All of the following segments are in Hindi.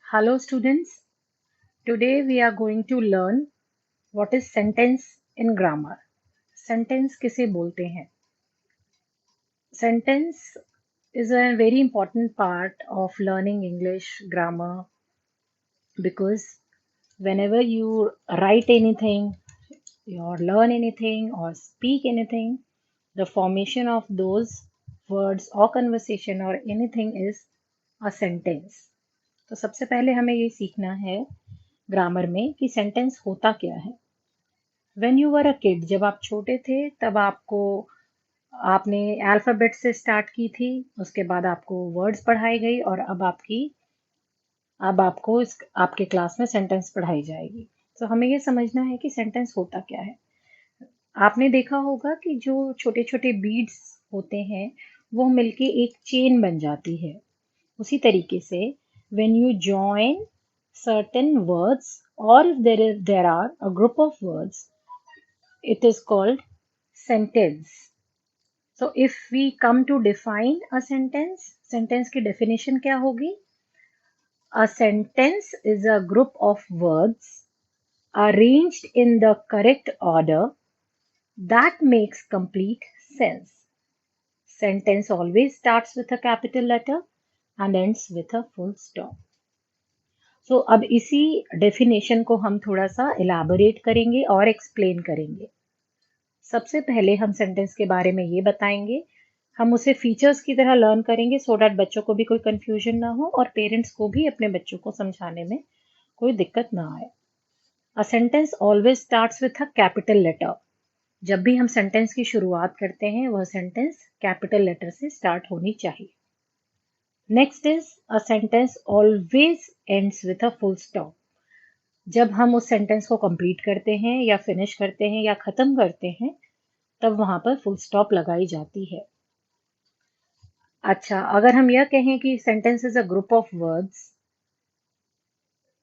Hello students, today we are going to learn what is sentence in grammar. Sentence किसे बोलते हैं? Sentence is a very important part of learning English grammar because whenever you write anything, or learn anything, or speak anything, the formation of those words or conversation or anything is a sentence. तो सबसे पहले हमें ये सीखना है ग्रामर में कि सेंटेंस होता क्या है। When you were a kid, जब आप छोटे थे तब आपने अल्फाबेट से स्टार्ट की थी, उसके बाद आपको वर्ड्स पढ़ाई गई और अब आपको आपके क्लास में सेंटेंस पढ़ाई जाएगी। तो हमें ये समझना है कि सेंटेंस होता क्या है। आपने देखा होगा कि जो छोटे छोटे बीड्स होते हैं वो मिलके एक चेन बन जाती है। उसी तरीके से when you join certain words or if there are a group of words, it is called sentence. So if we come to define a sentence की definition क्या होगी? A sentence is a group of words arranged in the correct order that makes complete sense. Sentence always starts with a capital letter and ends with a full stop. So अब इसी डेफिनेशन को हम थोड़ा सा इलाबोरेट करेंगे और एक्सप्लेन करेंगे। सबसे पहले हम सेंटेंस के बारे में ये बताएंगे, हम उसे फीचर्स की तरह लर्न करेंगे सो दैट बच्चों को भी कोई कंफ्यूजन ना हो और पेरेंट्स को भी अपने बच्चों को समझाने में कोई दिक्कत ना आए। A sentence always starts with a capital letter. जब भी हम सेंटेंस की शुरुआत करते हैं वह सेंटेंस कैपिटल लेटर से स्टार्ट होनी चाहिए। Next is a sentence always ends with a full stop. जब हम उस सेंटेंस को कंप्लीट करते हैं या फिनिश करते हैं या खत्म करते हैं तब वहां पर फुल स्टॉप लगाई जाती है। अच्छा, अगर हम यह कहें कि sentence is a group of words,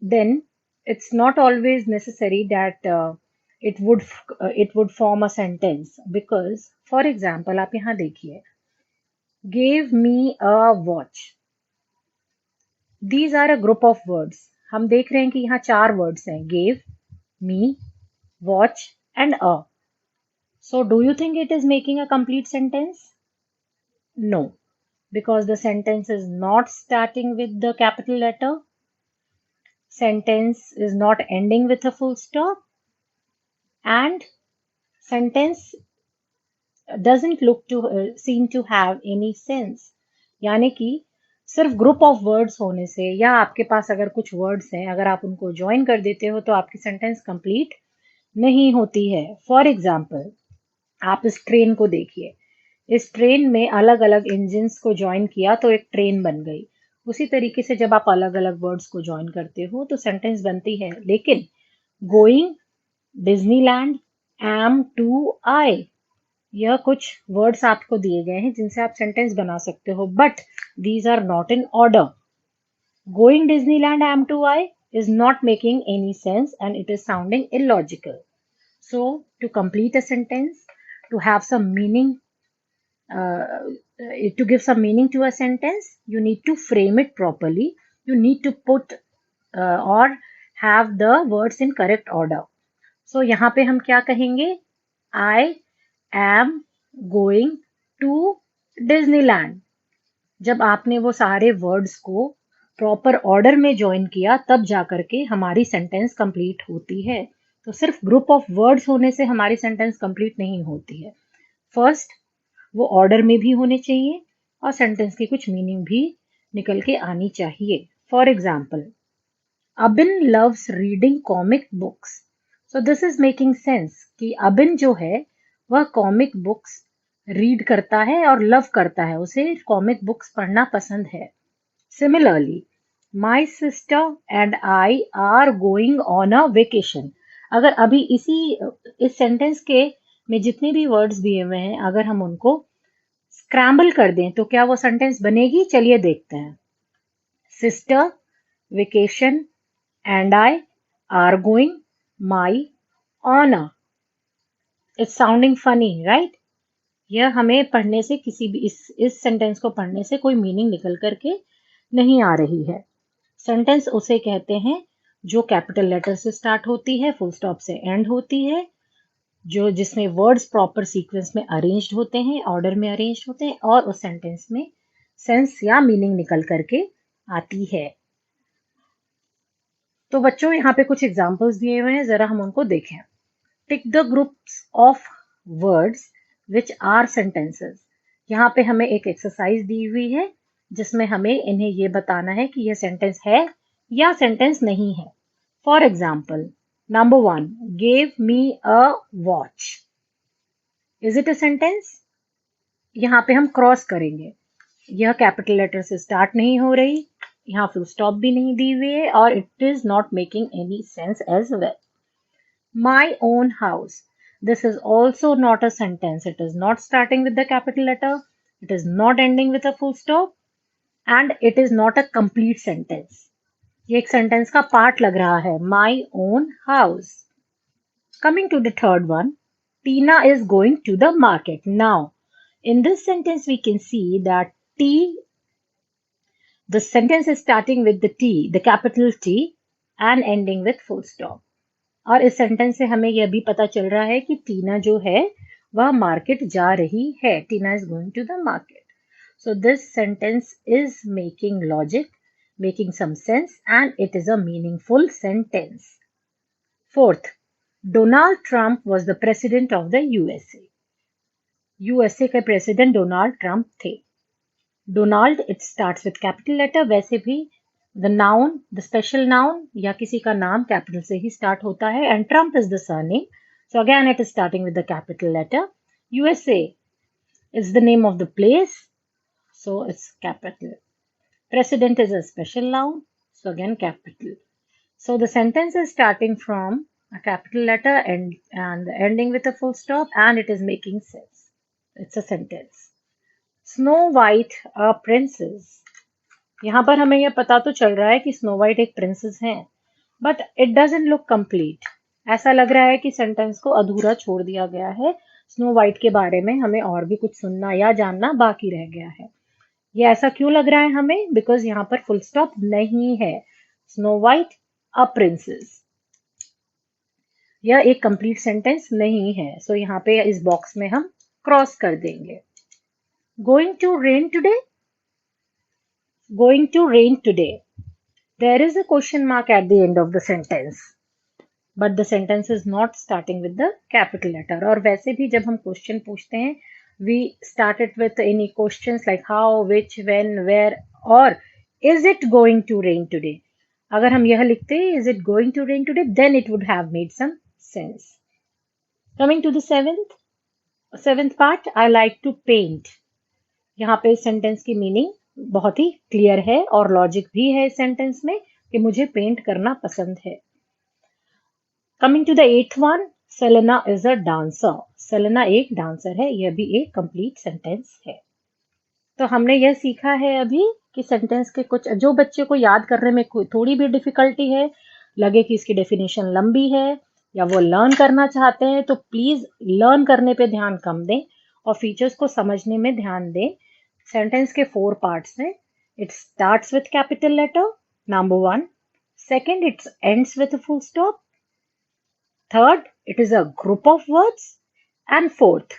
then it's not always necessary that it would form a sentence, because for example आप यहाँ देखिए, give me a watch, these are a group of words. हम देख रहे हैं कि यहाँ चार वर्ड्स हैं, give, me, watch and a. So do you think it is making a complete sentence? No, because the sentence is not starting with the capital letter. Sentence is not ending with a full stop. And sentence doesn't seem to have any sense. यानी कि सिर्फ ग्रुप ऑफ वर्ड्स होने से या आपके पास अगर कुछ वर्ड्स हैं, अगर आप उनको ज्वाइन कर देते हो तो आपकी सेंटेंस कंप्लीट नहीं होती है। फॉर एग्जाम्पल, आप इस ट्रेन को देखिए, इस ट्रेन में अलग अलग इंजिन्स को ज्वाइन किया तो एक ट्रेन बन गई। उसी तरीके से जब आप अलग अलग वर्ड्स को ज्वाइन करते हो तो सेंटेंस बनती है। लेकिन गोइंग, डिज्नीलैंड, एम टू आई, यह कुछ वर्ड्स आपको दिए गए हैं जिनसे आप सेंटेंस बना सकते हो, but these are not in order. Going Disneyland am to I is not making any sense and it is sounding illogical. So to complete a sentence, to have some meaning, to give some meaning to a sentence, you need to frame it properly. You need to put or have the words in correct order. So यहाँ पे हम क्या कहेंगे? I am going to Disneyland. जब आपने वो सारे वर्ड्स को प्रॉपर ऑर्डर में ज्वाइन किया तब जाकर के हमारी सेंटेंस कंप्लीट होती है। तो सिर्फ ग्रुप ऑफ वर्ड्स होने से हमारी सेंटेंस कंप्लीट नहीं होती है। फर्स्ट, वो ऑर्डर में भी होने चाहिए और सेंटेंस की कुछ मीनिंग भी निकल के आनी चाहिए। For example, अबिन loves reading comic books. So this is making sense कि अबिन जो है वह कॉमिक बुक्स रीड करता है और लव करता है, उसे कॉमिक बुक्स पढ़ना पसंद है। Similarly, my sister and I R going on a vacation. अगर अभी इस सेंटेंस के में जितने भी वर्ड्स दिए हुए हैं अगर हम उनको स्क्रैम्बल कर दें तो क्या वो सेंटेंस बनेगी? चलिए देखते हैं। Sister, vacation, and I R going, my, on a. It's sounding funny, right? यह हमें पढ़ने से किसी भी इस सेंटेंस को पढ़ने से कोई मीनिंग निकल करके नहीं आ रही है। सेंटेंस उसे कहते हैं जो कैपिटल लेटर से स्टार्ट होती है, फुल स्टॉप से एंड होती है, जो जिसमें वर्ड्स प्रॉपर सीक्वेंस में अरेंज्ड होते हैं, ऑर्डर में अरेंज्ड होते हैं, और उस सेंटेंस में सेंस या मीनिंग निकल करके आती है। तो बच्चों यहाँ पे कुछ एग्जांपल्स दिए हुए हैं, जरा हम उनको देखें। Tick the groups of words which are sentences. यहाँ पे हमें एक एक्सरसाइज दी हुई है जिसमें हमें इन्हें ये बताना है कि यह सेंटेंस है या सेंटेंस नहीं है। For example, number 1, gave me a watch. Is it a sentence? यहाँ पे हम क्रॉस करेंगे, यह कैपिटल लेटर से स्टार्ट नहीं हो रही, यहाँ फुल स्टॉप भी नहीं दी हुई है, और it is not making any sense as well. My own house. This is also not a sentence. It is not starting with the capital letter. It is not ending with a full stop. And it is not a complete sentence. ये एक sentence का part लग रहा है. My own house. Coming to the third one. Tina is going to the market. Now, in this sentence, we can see that the sentence is starting with the T, the capital T, and ending with full stop. और इस सेंटेंस से हमें यह भी पता चल रहा है कि टीना जो है वह मार्केट जा रही है. Tina is going to the market. So this sentence is making logic, making some sense, and it is a meaningful sentence. Fourth, Donald Trump was the president of the USA. USA के प्रेसिडेंट डोनाल्ड ट्रंप थे. Donald it starts with capital letter. वैसे भी the noun, the special noun या किसी का नाम कैपिटल से ही स्टार्ट होता है, and Trump is the surname, so again it is starting with the capital letter. USA is the name of the place, so it's capital. President is a special noun, so again capital. So the sentence is starting from a capital letter and ending with a full stop, and it is making sense. It's a sentence. Snow White a princess. यहाँ पर हमें यह पता तो चल रहा है कि स्नो वाइट एक प्रिंसेस है, but it doesn't look complete. ऐसा लग रहा है कि सेंटेंस को अधूरा छोड़ दिया गया है. स्नो वाइट के बारे में हमें और भी कुछ सुनना या जानना बाकी रह गया है. ये ऐसा क्यों लग रहा है हमें? बिकॉज यहाँ पर फुल स्टॉप नहीं है. स्नो वाइट अ प्रिंसेस, यह एक कंप्लीट सेंटेंस नहीं है, सो यहाँ पे इस बॉक्स में हम क्रॉस कर देंगे. Going to rain today. Going to rain today. There is a question mark at the end of the sentence, but the sentence is not starting with the capital letter. और वैसे भी जब हम क्वेश्चन पूछते हैं, we start it with any questions like how, which, when, where, or is it going to rain today. अगर हम यह लिखते हैं is it going to rain today, then it would have made some sense. Coming to the seventh part, I like to paint. यहाँ पे सेंटेंस की मीनिंग बहुत ही क्लियर है और लॉजिक भी है इस सेंटेंस में कि मुझे पेंट करना पसंद है. Coming to the eighth one, Selena is a dancer. Selena एक डांसर है, यह भी एक कंप्लीट सेंटेंस है. तो हमने यह सीखा है अभी कि सेंटेंस के कुछ, जो बच्चे को याद करने में कोई थोड़ी भी डिफिकल्टी है, लगे कि इसकी डेफिनेशन लंबी है या वो लर्न करना चाहते हैं, तो प्लीज लर्न करने पे ध्यान कम दें और फीचर्स को समझने में ध्यान दें. सेंटेंस के 4 पार्ट्स हैं. It starts with capital letter, number 1. Second, it ends with a full stop. Third, it is a group of words. And fourth,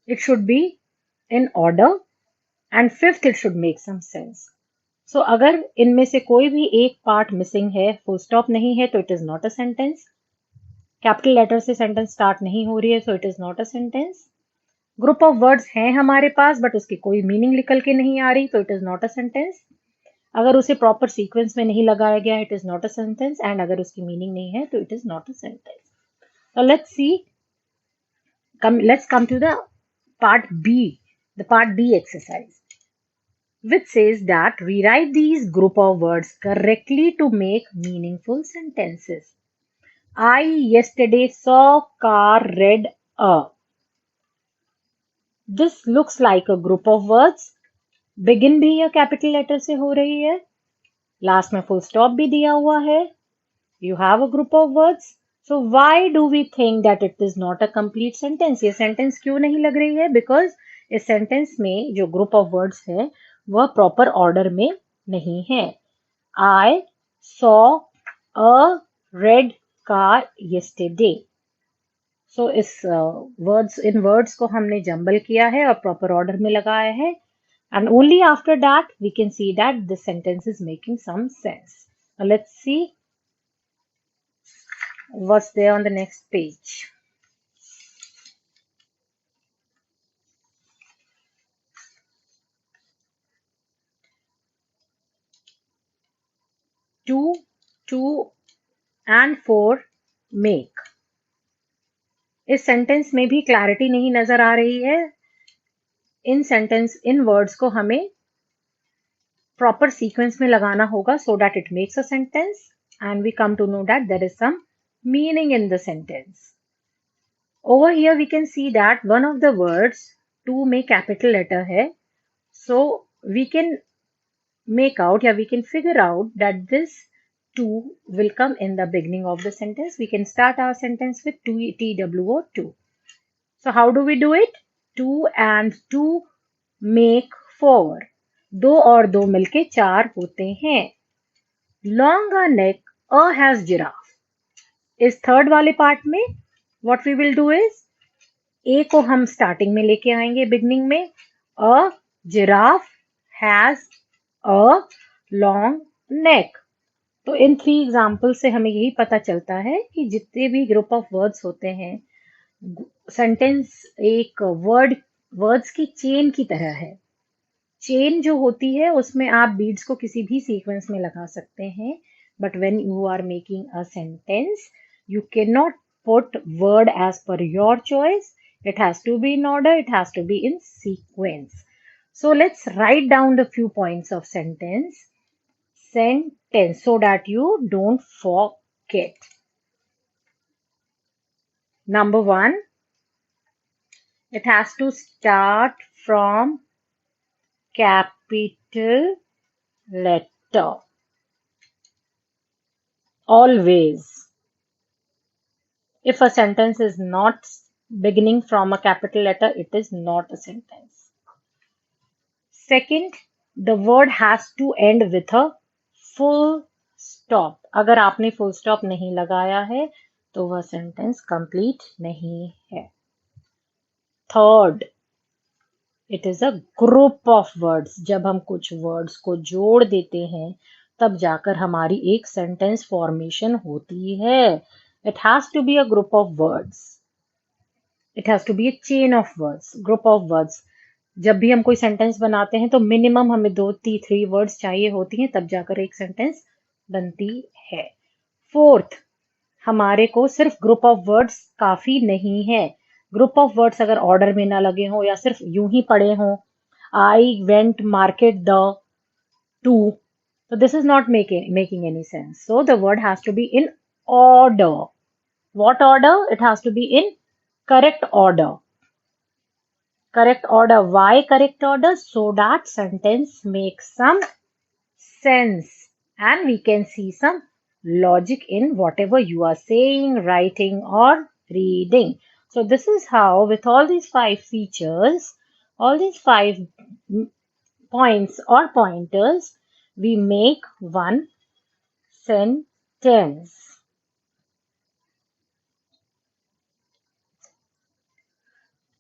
it should be in order. And fifth, it should make some sense. So अगर इनमें से कोई भी एक पार्ट मिसिंग है, फुल स्टॉप नहीं है, तो it is not a sentence. Capital letter से सेंटेंस स्टार्ट नहीं हो रही है, so it is not a sentence. Group of words हैं हमारे पास बट उसकी कोई मीनिंग निकल के नहीं आ रही, तो it is not a sentence. अगर उसे प्रॉपर सीक्वेंस में नहीं लगाया गया, it is not a sentence. And अगर उसकी मीनिंग नहीं है, तो it is not a sentence. So let's come to the part B exercise, which says that rewrite these group of words correctly to make meaningful sentences. I yesterday saw car read a. This looks like a group of words. Begin भी यह कैपिटल लेटर से हो रही है, लास्ट में फुल स्टॉप भी दिया हुआ है. You have a group of words. So why do we think that it is not a complete sentence? ये सेंटेंस क्यों नहीं लग रही है? बिकॉज इस सेंटेंस में जो ग्रुप ऑफ वर्ड्स है वह प्रॉपर ऑर्डर में नहीं है. I saw a red car yesterday. सो इस वर्ड्स को हमने जंबल किया है और प्रॉपर ऑर्डर में लगाया है, and only after that we can see that this sentence is making some sense. Now let's see what's there on the next page. Two, two and four make. इस सेंटेंस में भी क्लैरिटी नहीं नजर आ रही है. इन वर्ड्स को हमें प्रॉपर सीक्वेंस में लगाना होगा so that it makes a sentence and we come to know that there is some meaning in the sentence. Over here we can see that one of the words to में capital letter है, so we can make out we can figure out that this to will come in the beginning of the sentence. We can start our sentence with TWO to. So how do we do it? Two and two make four. दो और दो मिलके चार होते हैं. Long a neck, a has giraffe. इस थर्ड वाले पार्ट में what we will do is A को हम स्टार्टिंग में लेके आएंगे बिगनिंग में. A giraffe has a long neck. तो इन 3 एग्जाम्पल से हमें यही पता चलता है कि जितने भी ग्रुप ऑफ वर्ड्स होते हैं, सेंटेंस एक वर्ड्स की चेन की तरह है. चेन जो होती है उसमें आप बीड्स को किसी भी सीक्वेंस में लगा सकते हैं, but when you are making a sentence you can not put word as per your choice. It has to be in order, it has to be in sequence. So let's write down the few points of sentence so that you don't forget. Number 1, it has to start from capital letter. Always. If a sentence is not beginning from a capital letter, it is not a sentence. Second, the word has to end with a full stop. अगर आपने full stop नहीं लगाया है तो वह sentence complete नहीं है. Third, it is a group of words. जब हम कुछ words को जोड़ देते हैं तब जाकर हमारी एक sentence formation होती है. It has to be a group of words. It has to be a chain of words, group of words. जब भी हम कोई सेंटेंस बनाते हैं तो मिनिमम हमें 2-3 वर्ड्स चाहिए होती हैं, तब जाकर एक सेंटेंस बनती है. फोर्थ, हमारे को सिर्फ ग्रुप ऑफ वर्ड्स काफी नहीं है. ग्रुप ऑफ वर्ड्स अगर ऑर्डर में ना लगे हों या सिर्फ यूं ही पड़े हों, I went market the two, so this is not making any sense. So the word has to be in order. What order? It has to be in correct order. Correct order. Why correct order? So that sentence makes some sense and we can see some logic in whatever you are saying, writing or reading. So this is how, with all these 5 features, all these 5 points or pointers, we make one sentence.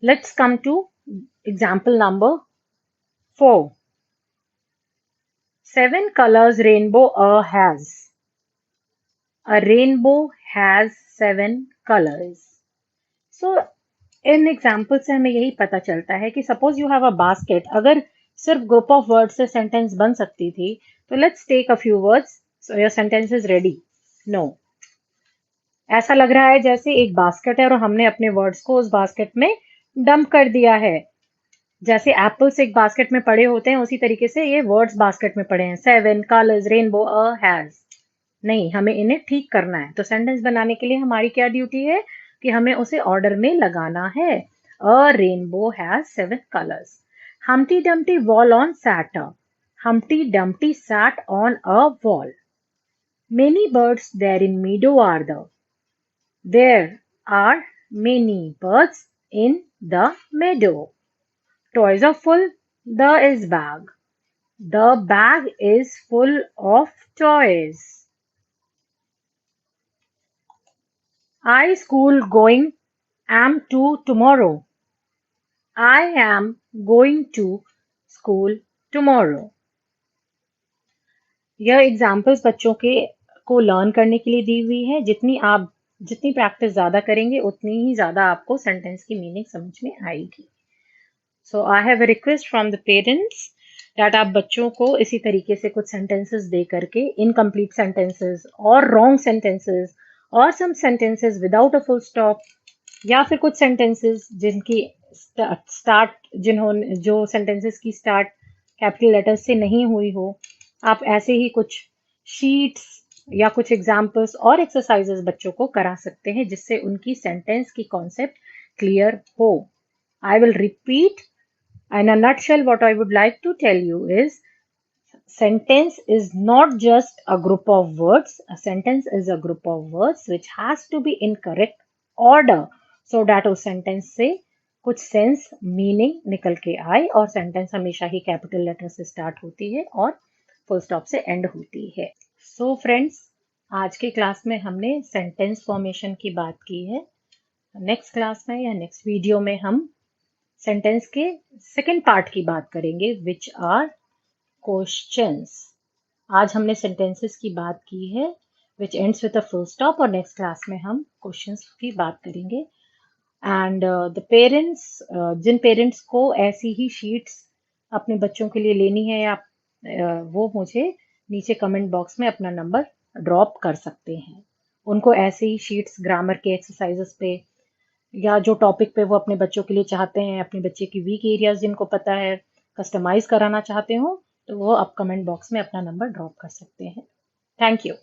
Let's come to example number 4. 7 colors rainbow has. A rainbow has 7 colors. So इन एग्जाम्पल से हमें यही पता चलता है कि suppose you have a basket. अगर सिर्फ ग्रुप ऑफ वर्ड से सेंटेंस बन सकती थी तो let's take a few words, so your sentence is ready. No, ऐसा लग रहा है जैसे एक बास्केट है और हमने अपने वर्ड्स को उस बास्केट में डंप कर दिया है. जैसे एप्पल्स एक बास्केट में पड़े होते हैं उसी तरीके से ये वर्ड्स बास्केट में पड़े हैं. 7 कलर्स रेनबो अ हैज. नहीं, हमें इन्हें ठीक करना है. तो सेंटेंस बनाने के लिए हमारी क्या ड्यूटी है कि हमें उसे ऑर्डर में लगाना है. अ rainbow has 7 colours. Humpty Dumpty wall on sat. Humpty Dumpty sat on a wall. Many birds there in meadow are the. There are many birds in the meadow. Toys are full, the is bag. The bag is full of toys. I school going am to tomorrow. I am going to school tomorrow. यह एग्जाम्पल्स बच्चों के को लर्न करने के लिए दी हुई है। जितनी प्रैक्टिस ज्यादा करेंगे उतनी ही ज्यादा आपको सेंटेंस की मीनिंग समझ में आएगी। So I have a request from the parents that आप बच्चों को इसी तरीके से कुछ सेंटेंसेस दे करके इनकम्प्लीट सेंटेंसेस और रॉन्ग सेंटेंसेस और some sentences without a full stop या फिर कुछ सेंटेंसेस जिनकी स्टार्ट जिन्होंने जो सेंटेंसेस की स्टार्ट कैपिटल लेटर्स से नहीं हुई हो, आप ऐसे ही कुछ शीट्स या कुछ एग्जाम्पल्स और एक्सरसाइजेस बच्चों को करा सकते हैं जिससे उनकी सेंटेंस की कॉन्सेप्ट क्लियर हो। I will repeat in a nutshell what I would like to tell you is sentence is not just a group of words. A sentence is a group of words which has to be in correct order so that उस sentence से कुछ सेंस मीनिंग निकल के आए और सेंटेंस हमेशा ही कैपिटल लेटर से स्टार्ट होती है और फुल स्टॉप से एंड होती है। सो फ्रेंड्स, आज के क्लास में हमने सेंटेंस फॉर्मेशन की बात की है। नेक्स्ट क्लास में या नेक्स्ट वीडियो में हम सेंटेंस के सेकेंड पार्ट की बात करेंगे विच आर क्वेश्चंस। आज हमने सेंटेंसेस की बात की है which ends with a full stop और नेक्स्ट क्लास में हम क्वेश्चंस की बात करेंगे। एंड द पेरेंट्स, जिन पेरेंट्स को ऐसी ही शीट्स अपने बच्चों के लिए लेनी है या वो मुझे नीचे कमेंट बॉक्स में अपना नंबर ड्रॉप कर सकते हैं। उनको ऐसे ही शीट्स ग्रामर के एक्सरसाइजेस पे या जो टॉपिक पे वो अपने बच्चों के लिए चाहते हैं, अपने बच्चे की वीक एरियाज जिनको पता है कस्टमाइज कराना चाहते हो, तो वो आप कमेंट बॉक्स में अपना नंबर ड्रॉप कर सकते हैं। Thank you.